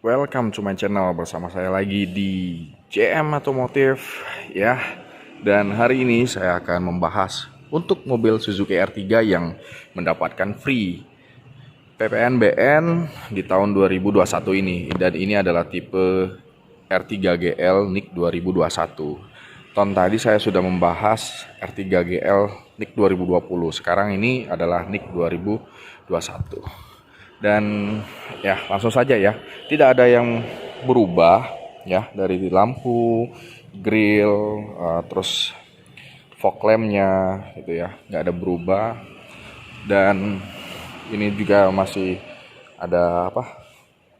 Welcome to my channel, bersama saya lagi di JM Automotive ya. Dan hari ini saya akan membahas untuk mobil Suzuki R3 yang mendapatkan free PPNBM di tahun 2021 ini. Dan ini adalah tipe R3 GL NIK 2021. Tahun tadi saya sudah membahas R3 GL NIK 2020. Sekarang ini adalah NIK 2021. Dan ya langsung saja ya, tidak ada yang berubah ya, dari lampu, grill, terus fog lampnya gitu ya, nggak ada berubah. Dan ini juga masih ada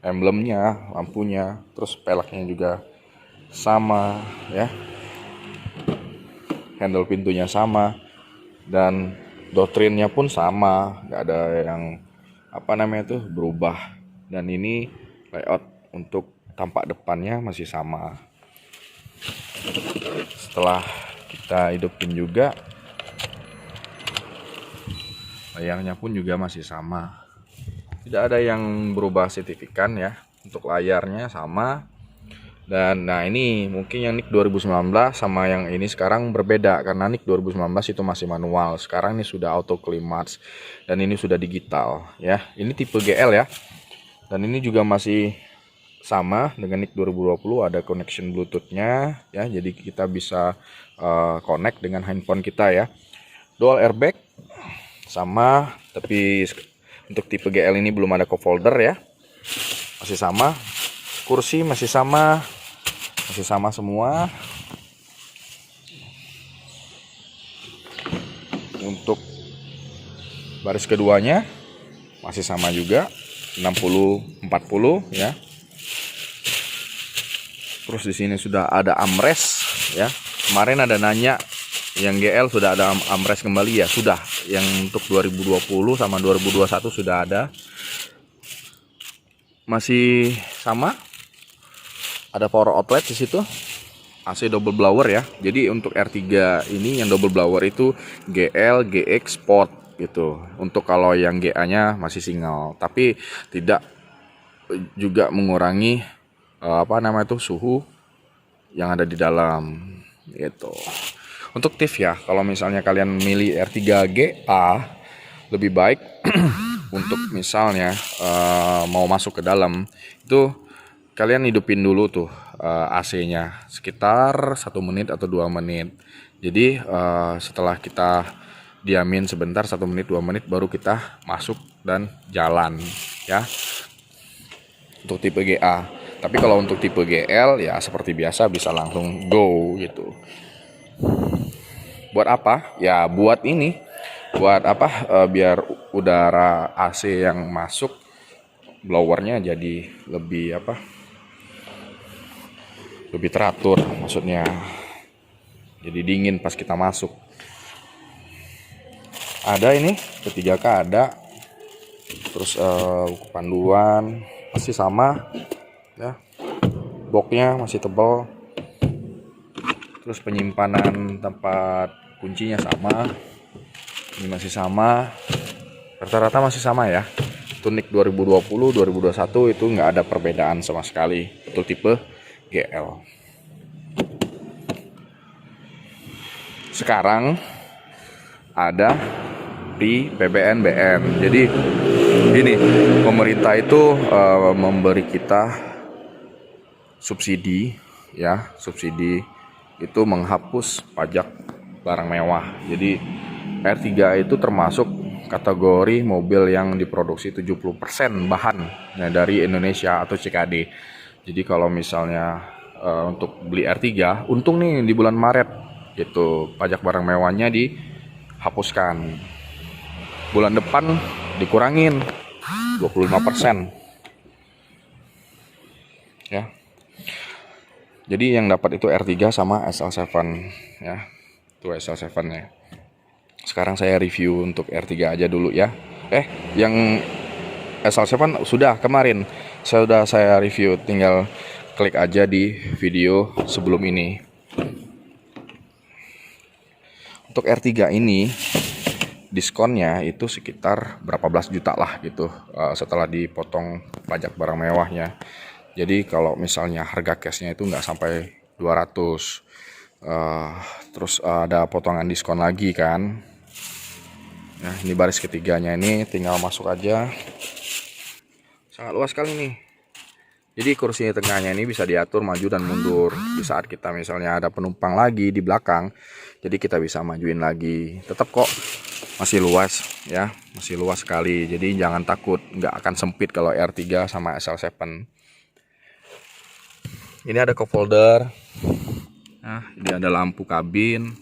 emblemnya, lampunya, terus peleknya juga sama ya, handle pintunya sama, dan doktrinnya pun sama, nggak ada yang berubah. Dan ini layout untuk tampak depannya masih sama. Setelah kita hidupin juga, layarnya pun juga masih sama, tidak ada yang berubah signifikan ya. Untuk layarnya sama. Dan nah, ini mungkin yang NIK 2019 sama yang ini sekarang berbeda, karena NIK 2019 itu masih manual, sekarang ini sudah auto climate dan ini sudah digital ya. Ini tipe GL ya. Dan ini juga masih sama dengan NIK 2020, ada connection Bluetooth-nya ya, jadi kita bisa connect dengan handphone kita ya. Dual airbag sama, tapi untuk tipe GL ini belum ada cup holder ya. Masih sama. Kursi masih sama semua. Untuk baris keduanya masih sama juga, 60-40 ya. Terus di sini sudah ada armrest ya. Kemarin ada nanya yang GL sudah ada armrest kembali ya, sudah. Yang untuk 2020 sama 2021 sudah ada. Masih sama. Ada power outlet di situ. AC double blower ya. Jadi untuk R3 ini yang double blower itu GL, GX, Sport gitu. Untuk kalau yang GA-nya masih single, tapi tidak juga mengurangi suhu yang ada di dalam gitu. Untuk TIF ya, kalau misalnya kalian milih R3 GA, lebih baik untuk misalnya mau masuk ke dalam itu kalian hidupin dulu tuh AC-nya sekitar 1 menit atau 2 menit. Jadi setelah kita diamin sebentar, 1 menit 2 menit, baru kita masuk dan jalan ya. Untuk tipe GA. Tapi kalau untuk tipe GL ya seperti biasa, bisa langsung go gitu. Buat apa? Ya buat ini. Buat biar udara AC yang masuk, blowernya jadi lebih lebih teratur, maksudnya jadi dingin pas kita masuk. Ada ini ketiga K ada. Terus buku panduan masih sama ya, boxnya masih tebal. Terus penyimpanan tempat kuncinya sama, ini masih sama, rata-rata masih sama ya. Tunik 2020 2021 itu nggak ada perbedaan sama sekali untuk tipe GL. Sekarang ada di PPNBM. Jadi gini, pemerintah itu memberi kita subsidi ya. Subsidi itu menghapus pajak barang mewah. Jadi R3 itu termasuk kategori mobil yang diproduksi 70% bahannya dari Indonesia atau CKD. Jadi kalau misalnya untuk beli R3, untung nih di bulan Maret gitu, pajak barang mewahnya dihapuskan. Bulan depan dikurangin 25% ya. Jadi yang dapat itu R3 sama SL7 ya. Itu SL7 ya. Sekarang saya review untuk R3 aja dulu ya. Yang SL7 sudah kemarin saya review, tinggal klik aja di video sebelum ini. Untuk R3 ini diskonnya itu sekitar berapa belas juta lah gitu, setelah dipotong pajak barang mewahnya. Jadi kalau misalnya harga cashnya itu nggak sampai 200. Terus ada potongan diskon lagi kan. Nah, ini baris ketiganya, ini tinggal masuk aja. Sangat luas sekali nih. Jadi kursi tengahnya ini bisa diatur maju dan mundur. Di saat kita misalnya ada penumpang lagi di belakang, jadi kita bisa majuin lagi. Tetap kok masih luas ya, masih luas sekali. Jadi jangan takut, nggak akan sempit kalau R3 sama SL7. Ini ada cup holder. Nah, ini ada lampu kabin.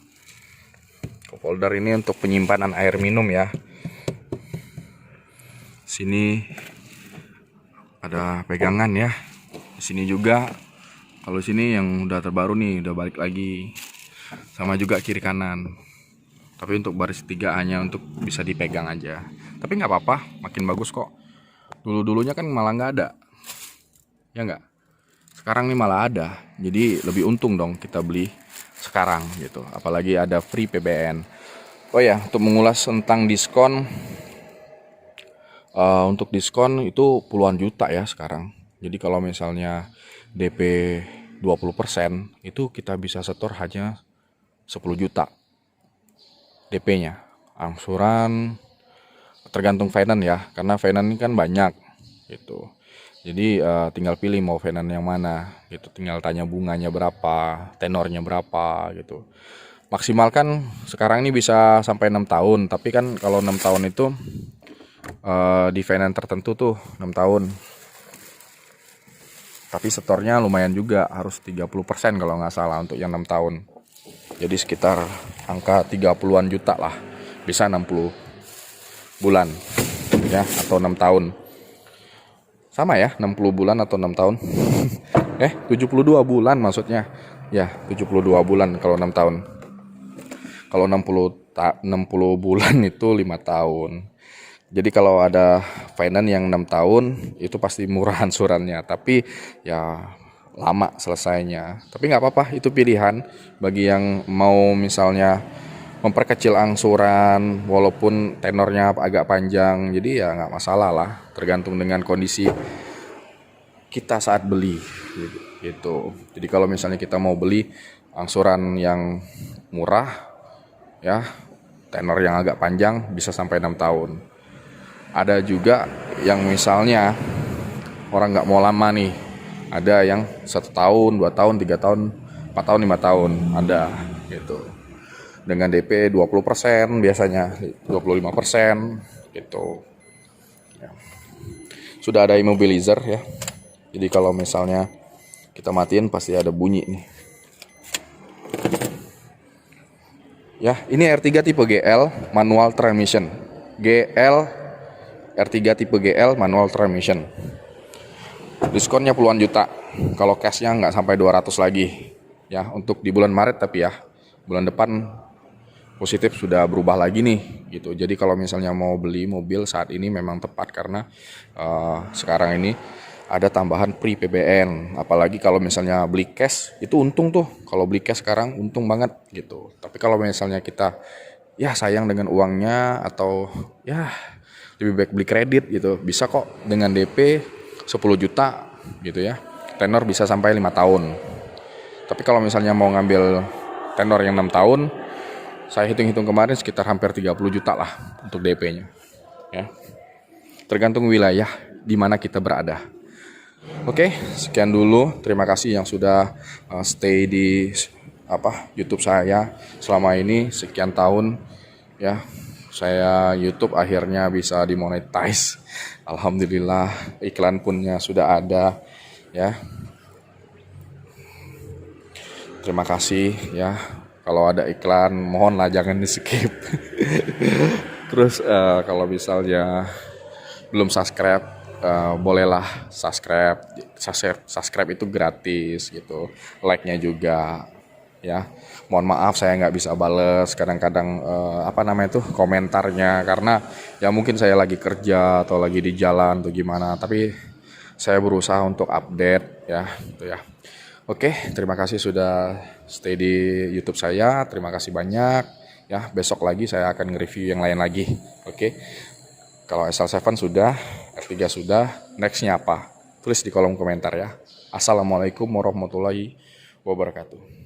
Cup holder ini untuk penyimpanan air minum ya. Sini ada pegangan ya. Di sini juga. Kalau sini yang udah terbaru nih, udah balik lagi. Sama juga kiri kanan. Tapi untuk baris 3 hanya untuk bisa dipegang aja. Tapi nggak apa-apa, makin bagus kok. Dulu-dulunya kan malah nggak ada. Ya nggak? Sekarang nih malah ada. Jadi lebih untung dong kita beli sekarang gitu. Apalagi ada free PBN. Oh ya, untuk mengulas tentang diskon. Untuk diskon itu puluhan juta ya sekarang. Jadi kalau misalnya DP 20% itu kita bisa setor hanya 10 juta DP-nya. Angsuran tergantung finance ya, karena finance ini kan banyak gitu. Jadi tinggal pilih mau finance yang mana gitu. Tinggal tanya bunganya berapa, tenornya berapa gitu. Maksimal kan sekarang ini bisa sampai 6 tahun, tapi kan kalau 6 tahun itu di finance tertentu tuh 6 tahun. Tapi setornya lumayan juga, harus 30% kalau nggak salah untuk yang 6 tahun. Jadi sekitar angka 30-an juta lah. Bisa 60 bulan ya, atau 6 tahun. Sama ya, 60 bulan atau 6 tahun. 72 bulan maksudnya. Ya, 72 bulan kalau 6 tahun. Kalau 60 bulan itu 5 tahun. Jadi kalau ada finance yang 6 tahun itu pasti murah angsurannya, tapi ya lama selesainya. Tapi nggak apa-apa, itu pilihan bagi yang mau misalnya memperkecil angsuran walaupun tenornya agak panjang. Jadi ya nggak masalah lah, tergantung dengan kondisi kita saat beli gitu. Jadi kalau misalnya kita mau beli angsuran yang murah ya, tenor yang agak panjang bisa sampai 6 tahun. Ada juga yang misalnya orang nggak mau lama nih, ada yang 1 tahun, 2 tahun, 3 tahun, 4 tahun, 5 tahun, ada gitu. Dengan DP 20% biasanya, 25% gitu. Ya. Sudah ada immobilizer ya. Jadi kalau misalnya kita matiin pasti ada bunyi nih. Ya, ini R3 tipe GL manual transmission. R3 tipe GL manual transmission. Diskonnya puluhan juta. Kalau cashnya nggak sampai 200 lagi. Ya, untuk di bulan Maret tapi ya. Bulan depan positif sudah berubah lagi nih gitu. Jadi kalau misalnya mau beli mobil saat ini memang tepat karena sekarang ini ada tambahan free PBN. Apalagi kalau misalnya beli cash itu untung tuh. Kalau beli cash sekarang untung banget gitu. Tapi kalau misalnya kita ya sayang dengan uangnya atau ya lebih baik beli kredit gitu, bisa kok dengan DP 10 juta gitu ya. Tenor bisa sampai 5 tahun. Tapi kalau misalnya mau ngambil tenor yang 6 tahun, saya hitung-hitung kemarin sekitar hampir 30 juta lah untuk DP-nya. Ya. Tergantung wilayah di mana kita berada. Oke, sekian dulu. Terima kasih yang sudah stay di YouTube saya selama ini sekian tahun ya. Saya YouTube akhirnya bisa dimonetize. Alhamdulillah, iklan punnya sudah ada ya. Terima kasih ya. Kalau ada iklan mohonlah jangan di skip. Terus kalau misalnya belum subscribe, bolehlah subscribe. Subscribe itu gratis gitu. Like-nya juga ya. Mohon maaf saya nggak bisa bales kadang-kadang komentarnya karena ya mungkin saya lagi kerja atau lagi di jalan atau gimana, tapi saya berusaha untuk update ya gitu ya. Oke, terima kasih sudah stay di YouTube saya. Terima kasih banyak ya. Besok lagi saya akan nge-review yang lain lagi. Oke. Kalau SL7 sudah, R3 sudah, nextnya apa? tulis di kolom komentar ya. Assalamualaikum warahmatullahi wabarakatuh.